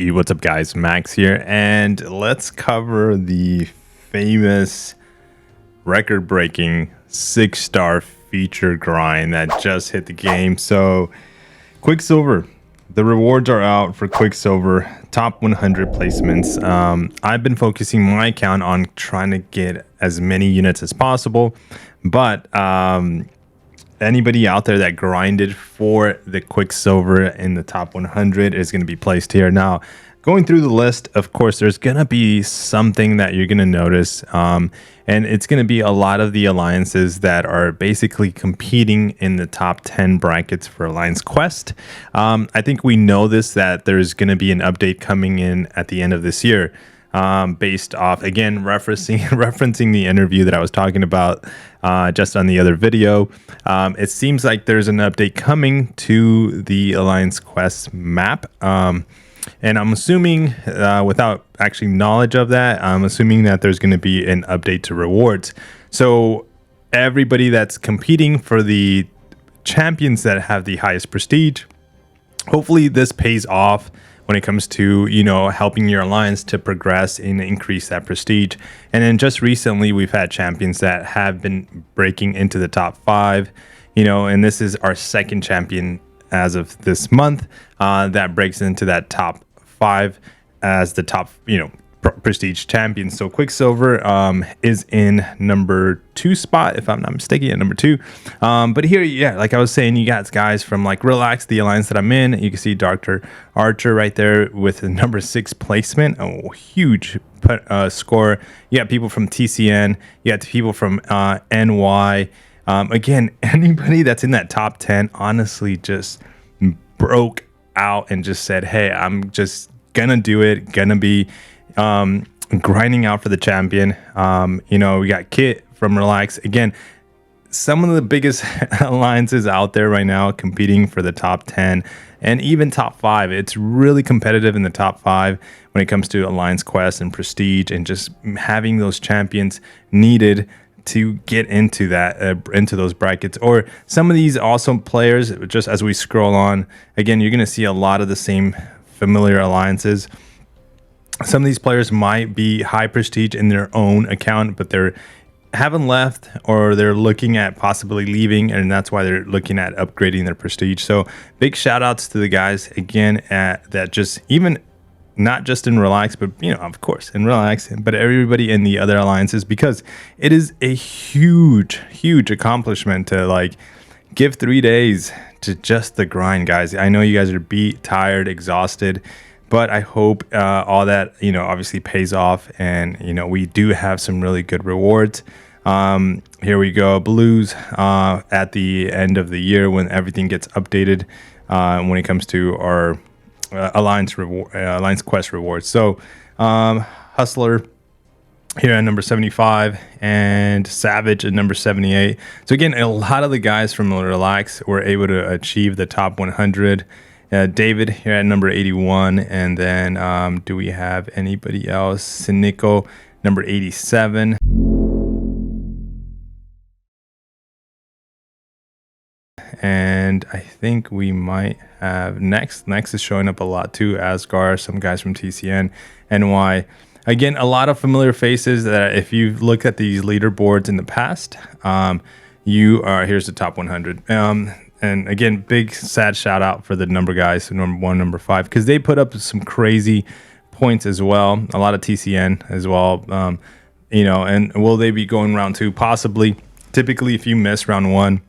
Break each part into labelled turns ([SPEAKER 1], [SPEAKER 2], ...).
[SPEAKER 1] GG, what's up guys, Max here, and let's cover the famous record-breaking 6-star feature grind that just hit the game. So Quicksilver, the rewards are out for Quicksilver, top 100 placements. I've been focusing my account on trying to get as many units as possible, but anybody out there that grinded for the Quicksilver in the top 100 is going to be placed here. Now, going through the list, of course, there's going to be something that you're going to notice, and it's going to be a lot of the alliances that are basically competing in the top 10 brackets for Alliance Quest. I think we know this, that there's going to be an update coming in at the end of this year. Based off, again, referencing the interview that I was talking about just on the other video. It seems like there's an update coming to the Alliance Quest map. And I'm assuming, without actually knowledge of that, I'm assuming that there's going to be an update to rewards. So everybody that's competing for the champions that have the highest prestige, hopefully this pays off when it comes to, you know, helping your alliance to progress and increase that prestige. And then just recently, we've had champions that have been breaking into the top 5, you know, and this is our second champion as of this month that breaks into that top 5 as the top, you know, prestige champion. So Quicksilver is in number 2 spot, if I'm not mistaken, at number 2. But here, yeah, like I was saying, you got guys from like Relax, the alliance that I'm in. You can see Dr. Archer right there with the number 6 placement. Oh, huge score. You got people from TCN. You got people from NY. Again, anybody that's in that top 10 honestly just broke out and just said, hey, I'm just gonna do it, gonna be grinding out for the champion. You know, we got Kit from Relax. Again, some of the biggest alliances out there right now competing for the top 10 and even top 5. It's really competitive in the top 5 when it comes to Alliance Quest and prestige, and just having those champions needed to get into that into those brackets. Or some of these awesome players, just as we scroll on, again, you're going to see a lot of the same familiar alliances. Some of these players might be high prestige in their own account, but they're haven't left, or they're looking at possibly leaving, and that's why they're looking at upgrading their prestige. So big shout outs to the guys again that just, even not just in Relax, but, you know, of course in Relax, but everybody in the other alliances, because it is a huge accomplishment to like give 3 days to just the grind, guys. I know you guys are beat, tired, exhausted, but I hope all that, you know, obviously pays off, and, you know, we do have some really good rewards. Here we go, Blues at the end of the year when everything gets updated when it comes to our Alliance Quest rewards. So Hustler here at number 75 and Savage at number 78. So again, a lot of the guys from Relax were able to achieve the top 100. David here at number 81, and then do we have anybody else? Sinico, number 87. And I think we might have Next is showing up a lot too. Asgar, some guys from TCN, NY. Again, a lot of familiar faces that if you've looked at these leaderboards in the past, here's the top 100. And again, big sad shout out for the number guys, number 1, number 5, because they put up some crazy points as well. A lot of TCN as well. You know, and will they be going round 2? Possibly. Typically, if you miss round 1,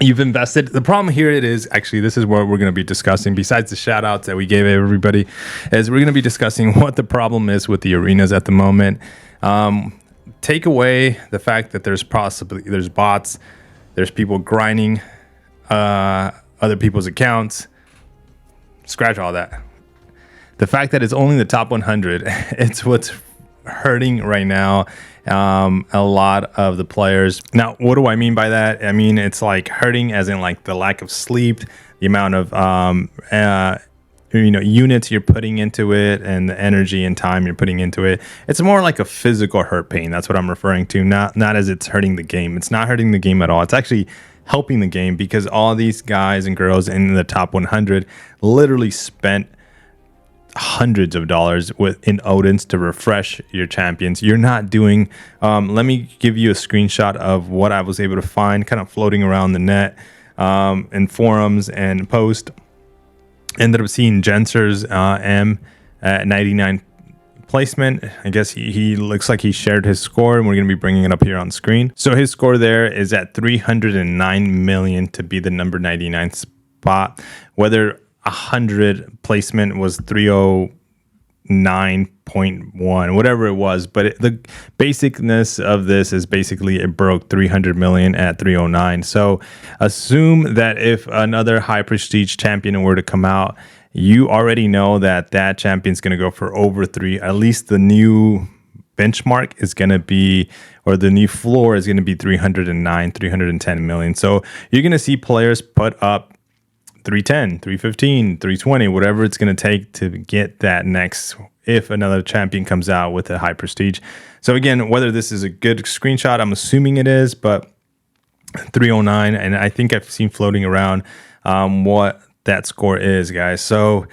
[SPEAKER 1] you've invested. The problem here it is, actually, this is what we're going to be discussing. Besides the shout outs that we gave everybody, is we're going to be discussing what the problem is with the arenas at the moment. Take away the fact that there's bots, there's people grinding other people's accounts, scratch all that. The fact that it's only the top 100, it's what's hurting right now a lot of the players. Now, what do I mean by that? I mean, it's like hurting as in like the lack of sleep, the amount of you know, units you're putting into it, and the energy and time you're putting into it. It's more like a physical hurt pain. That's what I'm referring to, not as it's hurting the game. It's not hurting the game at all. It's actually helping the game, because all these guys and girls in the top 100 literally spent hundreds of dollars in Odins to refresh your champions. You're not doing, let me give you a screenshot of what I was able to find kind of floating around the net in forums and post. Ended up seeing Jenser's M at 99 placement. I guess he looks like he shared his score, and we're going to be bringing it up here on screen. So his score there is at 309 million to be the number 99 spot. Whether 100 placement was 309.1, whatever it was, but the basicness of this is basically it broke 300 million at 309. So assume that if another high prestige champion were to come out, you already know that that champion's going to go for over three. At least the new benchmark is going to be, or the new floor is going to be 309, 310 million. So you're going to see players put up 310, 315, 320, whatever it's going to take to get that next, if another champion comes out with a high prestige. So again, whether this is a good screenshot, I'm assuming it is, but 309, and I think I've seen floating around what that score is, guys. So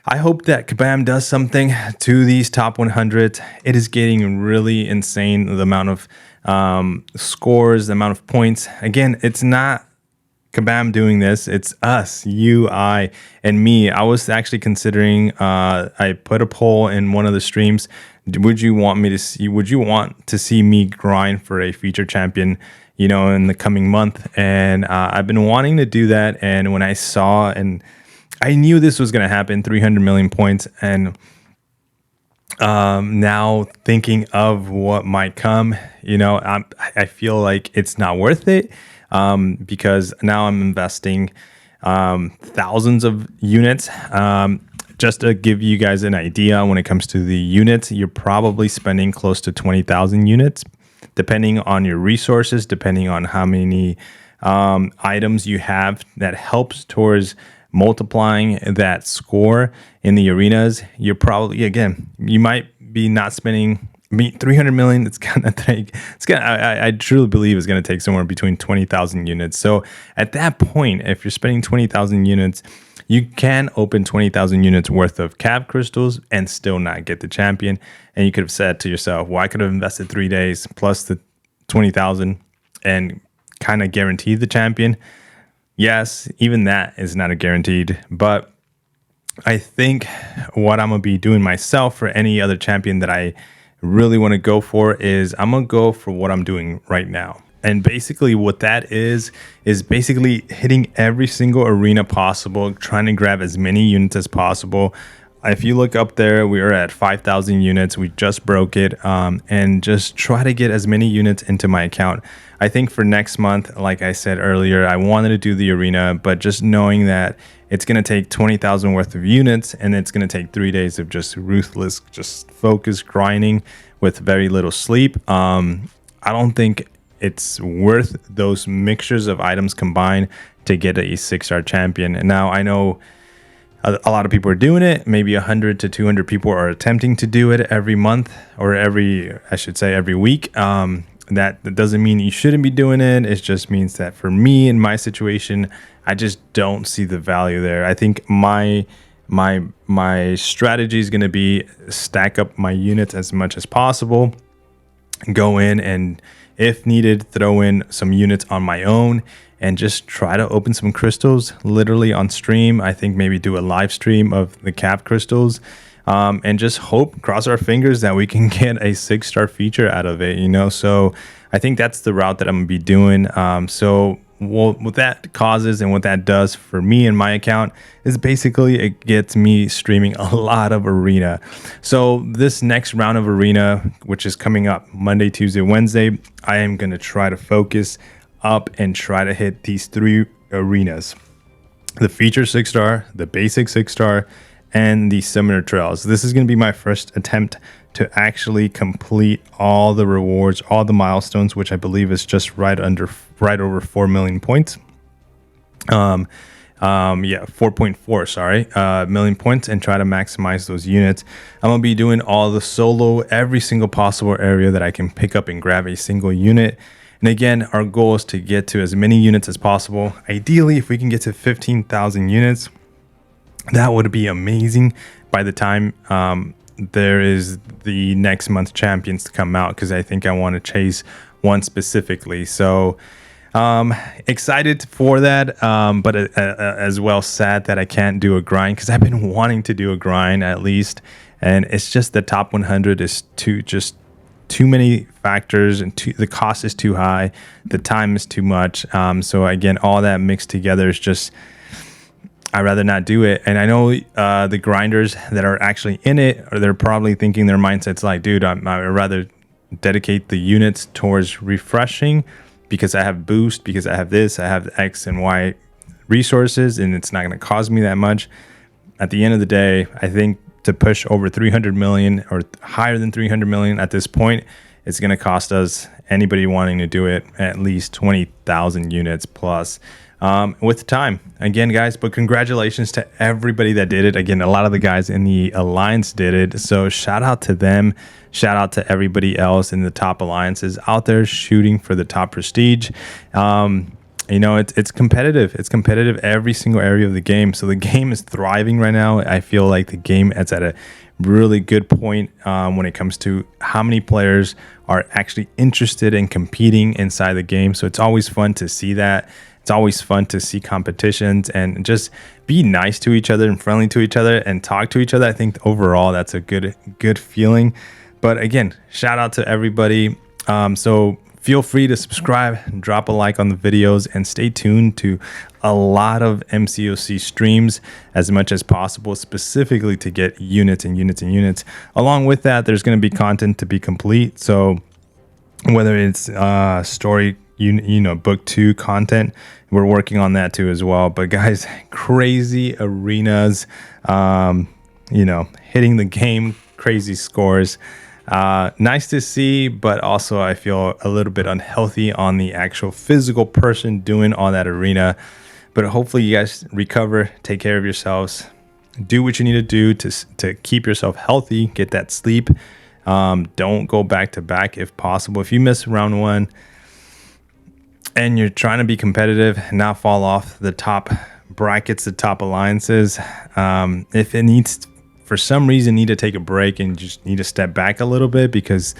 [SPEAKER 1] I hope that Kabam does something to these top 100. It is getting really insane, the amount of scores, the amount of points. Again, it's not Kabam doing this, it's us, you, I, and me. I was actually considering, I put a poll in one of the streams. Would you want to see me grind for a feature champion, you know, in the coming month? And I've been wanting to do that. And when I saw, and I knew this was going to happen, 300 million points. And now thinking of what might come, you know, I feel like it's not worth it. Because now I'm investing thousands of units. Just to give you guys an idea, when it comes to the units, you're probably spending close to 20,000 units, depending on your resources, depending on how many items you have that helps towards multiplying that score in the arenas. You're probably, again, you might be not spending 300 million. It's gonna take. I truly believe it's gonna take somewhere between 20,000 units. So at that point, if you're spending 20,000 units, you can open 20,000 units worth of cav crystals and still not get the champion. And you could have said to yourself, "Well, I could have invested 3 days plus the 20,000 and kind of guaranteed the champion." Yes, even that is not a guaranteed, but I think what I'm gonna be doing myself for any other champion that I really want to go for is I'm gonna go for what I'm doing right now. And basically what that is basically hitting every single arena possible, trying to grab as many units as possible. If you look up there, we are at 5,000 units. We just broke it, and just try to get as many units into my account. I think for next month, like I said earlier, I wanted to do the arena, but just knowing that it's going to take 20,000 worth of units, and it's going to take 3 days of just ruthless, just focused grinding with very little sleep. I don't think it's worth those mixtures of items combined to get a 6-star champion. And now I know a lot of people are doing it. Maybe 100 to 200 people are attempting to do it every month, or every week. That doesn't mean you shouldn't be doing it. It just means that for me, in my situation, I just don't see the value there. I think my strategy is going to be stack up my units as much as possible, go in and, if needed, throw in some units on my own, and just try to open some crystals literally on stream. I think maybe do a live stream of the cap crystals, and just cross our fingers that we can get a 6-star feature out of it, you know? So I think that's the route that I'm gonna be doing. So what that causes and what that does for me and my account is basically it gets me streaming a lot of arena. So this next round of arena, which is coming up Monday, Tuesday, Wednesday, I am going to try to focus up and try to hit these 3 arenas: the feature 6-star, the basic 6-star, and the summoner trails. This is going to be my first attempt to actually complete all the rewards, all the milestones, which I believe is just right over 4 million points. 4.4 million points, and try to maximize those units. I'm gonna be doing all the solo, every single possible area that I can pick up and grab a single unit. And again, our goal is to get to as many units as possible. Ideally, if we can get to 15,000 units, That would be amazing by the time there is the next month champions to come out, because I think I want to chase one specifically. So excited for that, but as well sad that I can't do a grind, because I've been wanting to do a grind at least, and it's just the top 100 is too many factors, and the cost is too high, the time is too much. So again, all that mixed together is just, I'd rather not do it. And I know the grinders that are actually in it, or they're probably thinking, their mindset's like, dude, I'd rather dedicate the units towards refreshing, because I have boost, because I have this, I have X and Y resources, and it's not going to cost me that much. At the end of the day, I think to push over 300 million or higher than 300 million at this point, it's going to cost us, anybody wanting to do it, at least 20,000 units plus with time. Again, guys, but congratulations to everybody that did it. Again, a lot of the guys in the alliance did it, so shout out to them. Shout out to everybody else in the top alliances out there shooting for the top prestige. You know, it's competitive. It's competitive every single area of the game. So the game is thriving right now. I feel like the game is at a really good point when it comes to how many players are actually interested in competing inside the game. So it's always fun to see that. It's always fun to see competitions and just be nice to each other and friendly to each other and talk to each other. I think overall that's a good feeling. But again, shout out to everybody. So feel free to subscribe and drop a like on the videos, and stay tuned to a lot of mcoc streams as much as possible, specifically to get units and units and units. Along with that, there's going to be content to be complete. So whether it's story, you know, book 2 content, we're working on that too as well. But guys, crazy arenas, you know, hitting the game, crazy scores. Nice to see, but also I feel a little bit unhealthy on the actual physical person doing all that arena. But hopefully you guys recover, take care of yourselves, do what you need to do to keep yourself healthy, get that sleep. Don't go back to back if possible. If you miss round 1 and you're trying to be competitive, not fall off the top brackets, the top alliances, if it needs, for some reason, need to take a break and just need to step back a little bit, because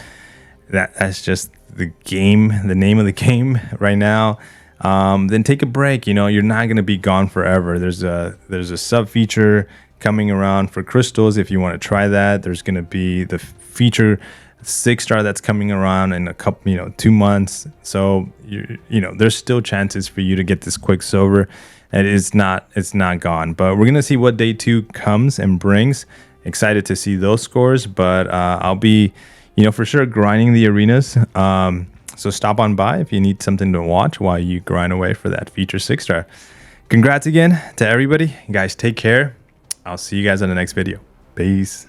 [SPEAKER 1] that's just the game, the name of the game right now, then take a break. You know, you're not going to be gone forever. There's a sub feature coming around for crystals if you want to try that. There's going to be the feature 6-star that's coming around in a couple, 2 months. So you know, there's still chances for you to get this quicksilver. It's not gone, but we're gonna see what day 2 comes and brings. Excited to see those scores, but I'll be, for sure grinding the arenas. So stop on by if you need something to watch while you grind away for that feature 6-star. Congrats again to everybody. You guys take care. I'll see you guys on the next video. Peace.